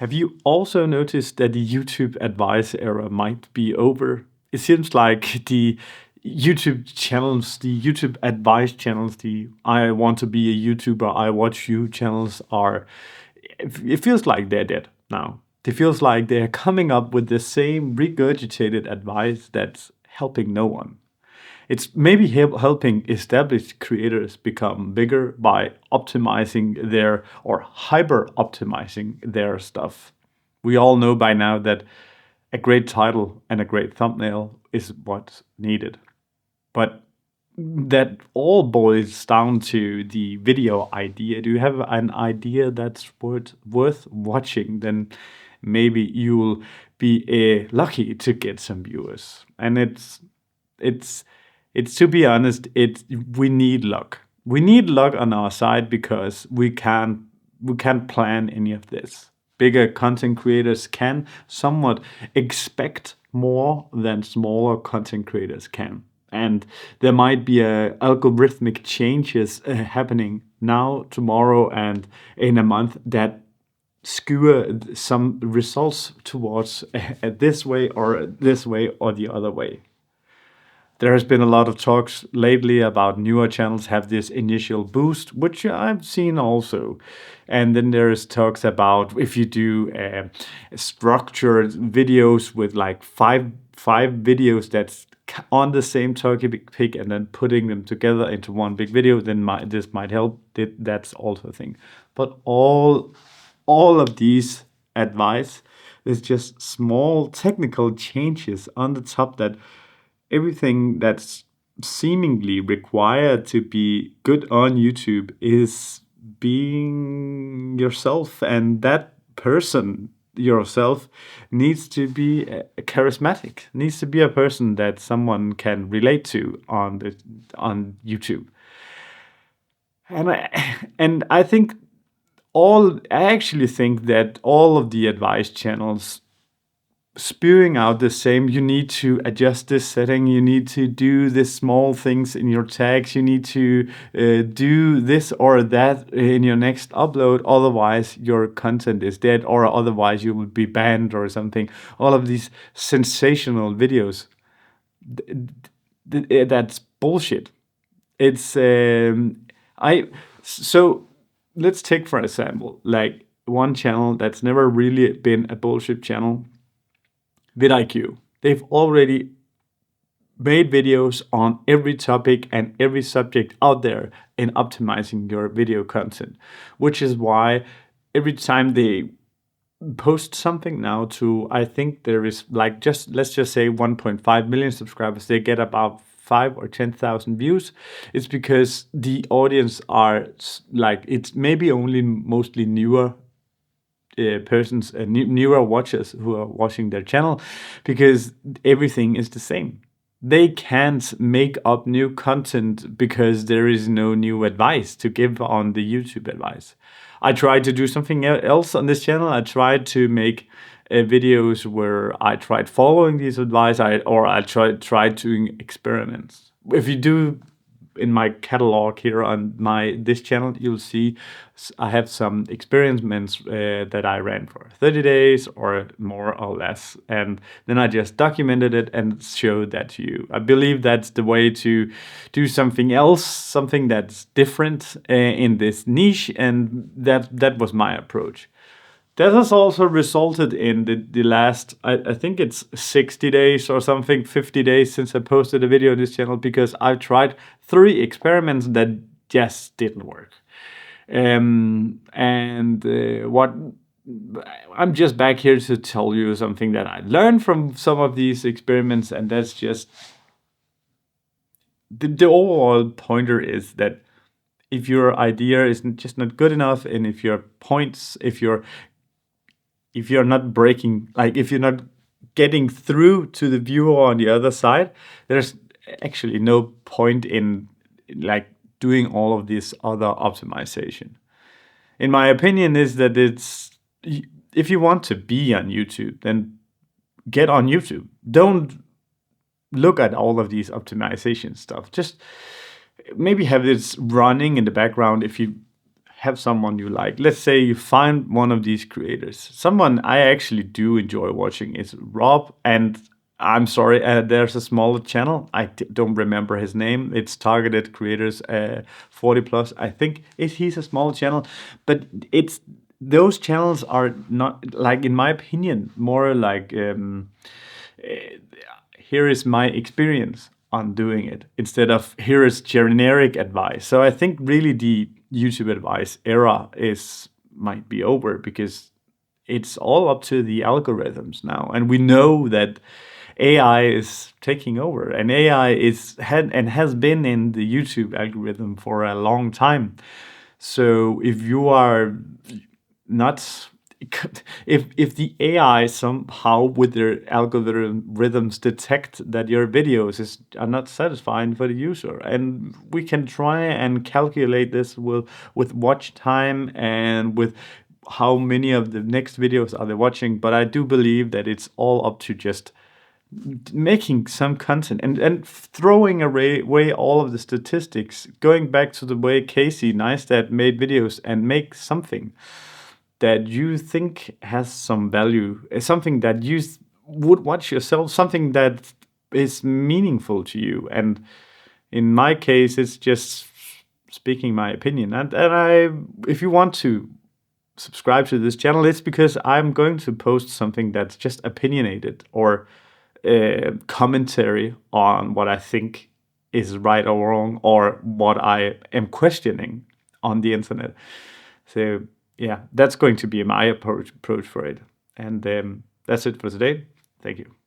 Have you also noticed that the YouTube advice era might be over? It seems like the YouTube channels, the YouTube advice channels, the I want to be a YouTuber, I watch you channels it feels like they're dead now. It feels like they're coming up with the same regurgitated advice that's helping no one. It's maybe helping established creators become bigger by optimizing their or hyper optimizing their stuff. We all know by now that a great title and a great thumbnail is what's needed. But that all boils down to the video idea. Do you have an idea that's worth watching? Then maybe you'll be lucky to get some viewers. And it's to be honest, we need luck. We need luck on our side because we can't plan any of this. Bigger content creators can somewhat expect more than smaller content creators can. And there might be algorithmic changes happening now, tomorrow, and in a month that skewer some results towards this way or the other way. There has been a lot of talks lately about newer channels have this initial boost, which I've seen also. And then there's talks about if you do structured videos with like five videos that's on the same topic and then putting them together into one big video, then this might help. That's also a thing. But all of these advice is just small technical changes on the top that everything that's seemingly required to be good on YouTube is being yourself, and that person yourself needs to be charismatic, needs to be a person that someone can relate to on YouTube. And I think I actually think that all of the advice channels spewing out the same, you need to adjust this setting, you need to do this small things in your tags, you need to do this or that in your next upload, otherwise your content is dead, or otherwise you will be banned or something. All of these sensational videos, that's bullshit. It's so let's take for example like one channel that's never really been a bullshit channel, vidIQ. They've already made videos on every topic and every subject out there in optimizing your video content, which is why every time they post something now to, I think there is like let's just say 1.5 million subscribers, they get about 5 or 10,000 views. It's because the audience are like, it's maybe only mostly newer persons, newer watchers who are watching their channel, because everything is the same. They can't make up new content because there is no new advice to give on the YouTube advice. I tried to do something else on this channel. I tried to make videos where I tried following these advice, I tried doing experiments. If you do in my catalog here on this channel, you'll see I have some experiments that I ran for 30 days or more or less, and then I just documented it and showed that to you. I believe that's the way to do something else, something that's different in this niche, and that was my approach. That has also resulted in the last, I think it's 60 days or something, 50 days since I posted a video on this channel, because I've tried 3 experiments that just didn't work. What I'm just back here to tell you something that I learned from some of these experiments, and that's just the overall pointer is that if your idea is just not good enough, and if your points, if you're not breaking, like if you're not getting through to the viewer on the other side, there's actually no point in like doing all of this other optimization. In my opinion, is that if you want to be on YouTube, then get on YouTube. Don't look at all of these optimization stuff. Just maybe have this running in the background if you have someone you like. Let's say you find one of these creators. Someone I actually do enjoy watching is Rob, and I'm sorry, there's a smaller channel. Don't remember his name. It's targeted creators, 40 plus. I think he's a small channel, but it's those channels are not like, in my opinion, more like here is my experience on doing it instead of here is generic advice. So I think really the YouTube advice era is might be over because it's all up to the algorithms now, and we know that AI is taking over, and AI has been in the YouTube algorithm for a long time. So if you are not if the AI somehow with their algorithms detect that your videos are not satisfying for the user, and we can try and calculate this with watch time and with how many of the next videos are they watching, but I do believe that it's all up to just making some content and throwing away all of the statistics, going back to the way Casey Neistat made videos and make something that you think has some value, something that you would watch yourself, something that is meaningful to you. And in my case, it's just speaking my opinion. If you want to subscribe to this channel, it's because I'm going to post something that's just opinionated or commentary on what I think is right or wrong, or what I am questioning on the internet. So yeah, that's going to be my approach for it. And that's it for today. Thank you.